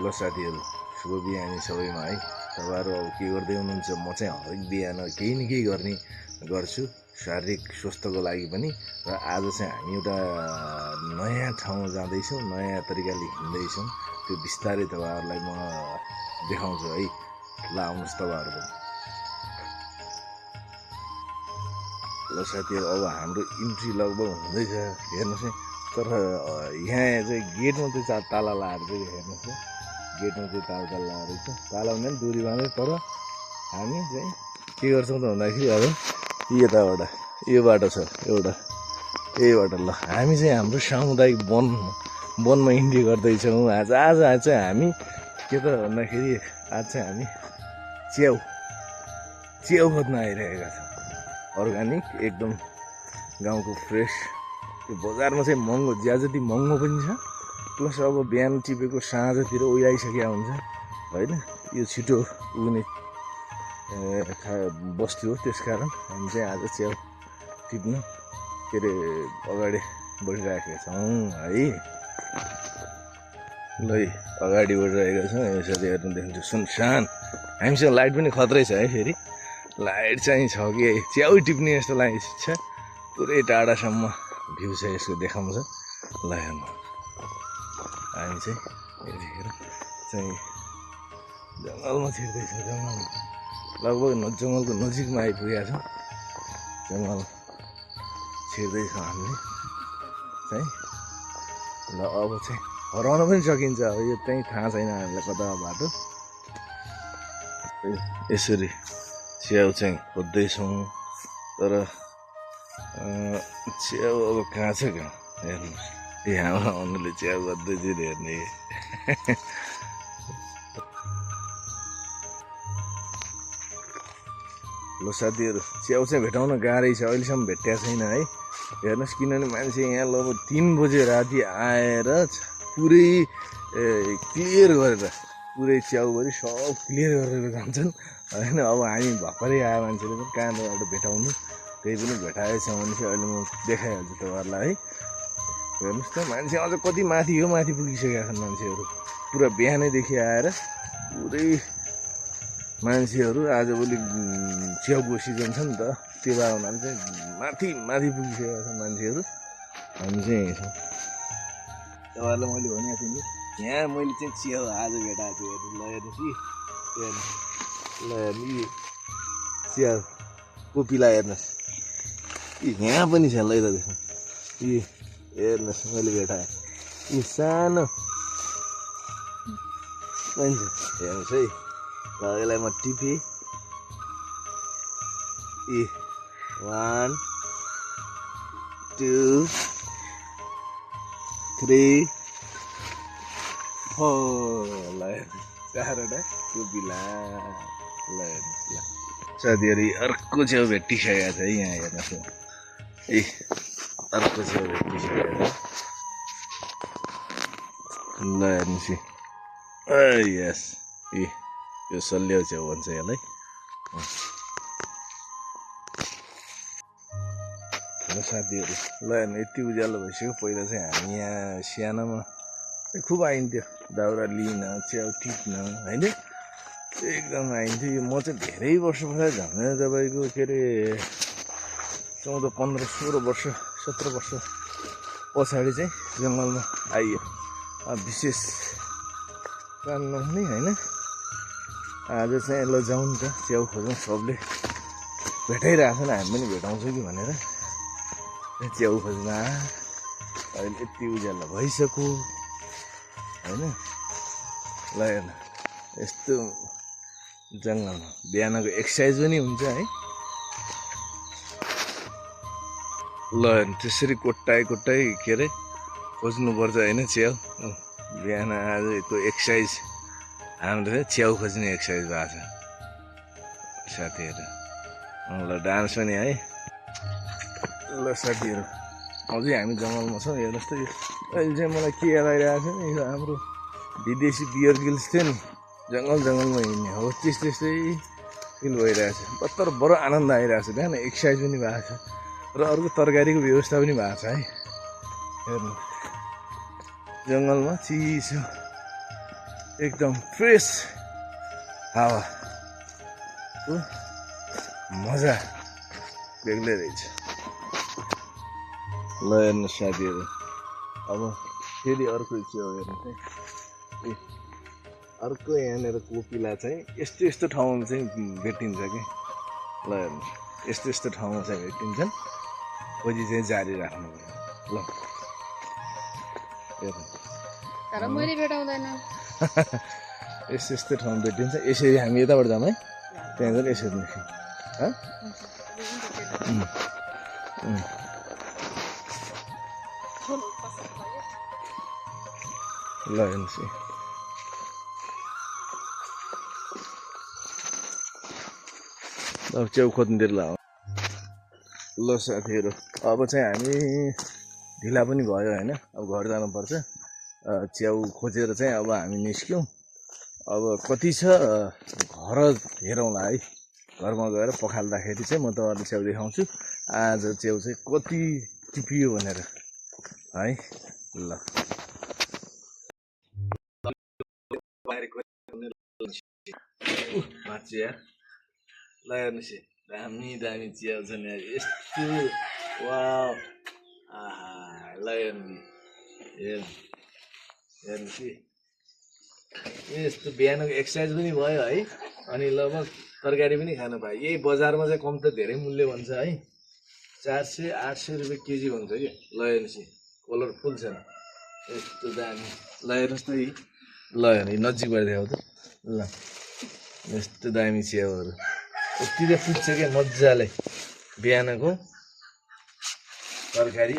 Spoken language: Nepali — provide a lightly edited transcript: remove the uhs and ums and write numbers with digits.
ल साथीहरू, शुभ बिहानी सबैमा है। तपाईँहरू अब के गर्दै हुनुहुन्छ? म चाहिँ हरेक बिहान केही न केही गर्ने गर्छु शारीरिक स्वास्थ्यको लागि पनि। र आज चाहिँ हामी एउटा नयाँ ठाउँमा जाँदैछौँ, नयाँ तरिकाले हिँड्दैछौँ। त्यो बिस्तारै तपाईँहरूलाई म देखाउँछु है। ल आउनुहोस् तपाईँहरू पनि। ल साथीहरू, अब हाम्रो इन्ट्री लगभग हुँदैछ, हेर्नुहोस् है। तर यहाँ चाहिँ गेटमा चाहिँ ताला लाएर चाहिँ हेर्नुहोस् है, गेटमा चाहिँ ताला लाएर चाहिँ ताला हुँदा पनि दुरी बाँध्यो। तर हामी चाहिँ के गर्छौँ त भन्दाखेरि अब यताबाट यो बाटो छ एउटा, यही बाटो। ल हामी चाहिँ हाम्रो सामुदायिक वनमा इन्ट्री गर्दैछौँ आज चाहिँ हामी के त भन्दाखेरि आज चाहिँ हामी च्याउ खोज्न आइरहेका छौँ। अर्ग्यानिक एकदम गाउँको फ्रेस। त्यो बजारमा चाहिँ महँगो, ज्यादा जति महँगो पनि छ, प्लस अब बिहान टिपेको साँझतिर उयाइसकेका हुन्छ होइन। यो छिटो उग्ने वस्तु हो, त्यसकारण हामी चाहिँ आज च्याउ टिप्न के अरे अगाडि बढिरहेका छौँ है। ल अगाडि बढिरहेका छौँ। यसरी हेर्नु देखिन्छ सुनसान। हामीसँग लाइट पनि खत्रै छ है। फेरि लाइट चाहिँ छ कि च्याउ टिप्ने जस्तो लागेको छ। पुरै टाढासम्म भ्यू छ यसको, देखाउँछ। ल हेर्नु, हामी चाहिँ यतिखेर चाहिँ जङ्गलमा छिर्दैछौँ। जङ्गलमा लगभग जङ्गलको नजिकमा आइपुगेका छौँ। जङ्गल छिर्दैछौँ हामीले चाहिँ। ल अब चाहिँ हराउन पनि सकिन्छ, अब यो चाहिँ थाहा छैन हामीलाई कता बाटो। यसरी च्याउ चाहिँ खोज्दैछौँ, तर च्याउ अब कहाँ छ कहाँ हेर्नुहोस्। यहाँ आउनुले च्याउ गर्दैछु हेर्ने। ल साथीहरू, च्याउ चाहिँ भेटाउन गाह्रै छ, अहिलेसम्म भेट्या छैन है। हेर्नुहोस्, किनभने मान्छे यहाँ लगभग 3 बजे राति आएर पुरै क्लियर गरेर, पुरै च्याउभरि सब क्लियर गरेर जान्छन् होइन। अब हामी भर्खरै आयो मान्छेले पनि कहाँबाट भेटाउनु, त्यही पनि भेटाएको छ भने चाहिँ अहिले म देखाइहाल्छु तपाईँहरूलाई है। हेर्नुहोस् त, मान्छे अझ कति माथि हो, माथि पुगिसकेका छन् मान्छेहरू। पुरा बिहानैदेखि आएर पुरै मान्छेहरू, आजभोलि च्याउको सिजन छ नि त, त्यो भए हुनाले चाहिँ माथि पुगिसकेका छन् मान्छेहरू। हामी चाहिँ यहीँ छौँ। तपाईँहरूलाई मैले भनेको थिएँ नि, यहाँ मैले चाहिँ च्याउ आज भेटाएको छु। हेर्नु, ल हेर्नुहोस् कि, ल हेर्नु च्याउ कोपिला हेर्नुहोस्। यहाँ पनि छ, ल त देख्नु हेर्नुहोस्, मैले भेटाएँ। यी सानो पनि छ, हेर्नुहोस् है। ल यसलाई म टिपेँ। 1 2 3 4 ल चारवटा कोपिला। ल हेर्नुहोस्, ल साथीहरू अर्को च्याउ भेटिसकेको छ है। यहाँ हेर्नुहोस्, अर्को च्याउ भेटिसकेको छ। ल हेर्नुहोस् यस, यो सल्याउ च्याउ भन्छ यसलाई। ल साथीहरू, ल हेर्नु यति उज्यालो भइसक्यो। पहिला चाहिँ हामी यहाँ सानोमा खुब आइन्थ्यो दाउरा लिन, च्याउ टिप्न होइन, एकदम आइन्थ्यो। यो म चाहिँ धेरै वर्ष पछाडि, झन्डै तपाईँको के अरे 14 15 16 वर्ष 17 वर्ष पछाडि चाहिँ जङ्गलमा आइयो। विशेष काम नहुने होइन। आज चाहिँ ल जाउँ नि त, च्याउ खोजौँ। सबले भेटाइरहेको छन्, हामी पनि भेटाउँछौँ कि भनेर च्याउ खोज्न। अहिले यति उज्यालो भइसक्यो होइन। ल हेर्नु, यस्तो जङ्गलमा बिहानको एक्सर्साइज पनि हुन्छ है। ल त्यसरी कोट्टाइ के अरे खोज्नुपर्छ होइन च्याउ। बिहान आजको एक्सर्साइज हाम्रो चाहिँ च्याउ खोज्ने एक्सर्साइज भएको छ साथीहरू। ल डान्स पनि है। ल साथीहरू, अझै हामी जङ्गलमा छौँ। हेर्नुहोस् त, अहिले चाहिँ मलाई के याद आइरहेको छ नि, हाम्रो विदेशी बियर गिल्स थियो नि, जङ्गलमा हिँड्ने हो, त्यस्तै फिल भइरहेको छ। तर बडो आनन्द आइरहेको छ। बिहान एक्सर्साइज पनि भएको छ र अर्को तरकारीको व्यवस्था पनि भएको छ है। हेर्नु, जङ्गलमा चिसो एकदम फ्रेस हावा मजा बेग्लै रहेछ। ल हेर्नु साथीहरू, अब फेरि अर्को च्याउ हेर्नु चाहिँ अर्को यहाँनिर कोपिला चाहिँ यस्तो यस्तो ठाउँमा चाहिँ भेटिन्छ कि। ल हेर्नु यस्तो यस्तो ठाउँमा चाहिँ भेटिन्छन्, खोजी चाहिँ जारी राख्नु ल हेर्नु। तर मैले भेटाउँदैन। यस्तो यस्तो ठाउँ भेटिन्छ। यसरी हामी यताबाट जाऊँ है, त्यहाँ गएर यसरी निस्क्यौँ। ल हेर्नुहोस् अब च्याउ खोज्नुतिर ल। ल साथीहरू, अब चाहिँ हामी ढिला पनि भयो होइन, अब घर जानुपर्छ। च्याउ खोजेर चाहिँ अब हामी निस्क्यौँ। अब कति छ घर हेरौँला है, घरमा गएर पखाल्दाखेरि चाहिँ म तपाईँहरूलाई च्याउ देखाउँछु आज च्याउ चाहिँ कति टिपियो भनेर है। ल ल हेर्नुहोस् दामी दामी च्याउ छ नि यस्तो। वाउ आहा ल हेर्नुहोस् कि यस्तो बिहानको एक्सर्साइज पनि भयो है, अनि लगभग तरकारी पनि खानु पायो। यही बजारमा चाहिँ कम त धेरै मूल्य भन्छ है, 400-800 रुपियाँ केजी भन्छ कि। ल हेर्नुहोस् कलरफुल छ यस्तो दामी। ल हेर्नुहोस् त यी, ल हेर्नु नजिकबाट देखाउ त। ल यस्तो दामी च्याउहरू यति चाहिँ पुग्छ क्या मजाले बिहानको तरकारी।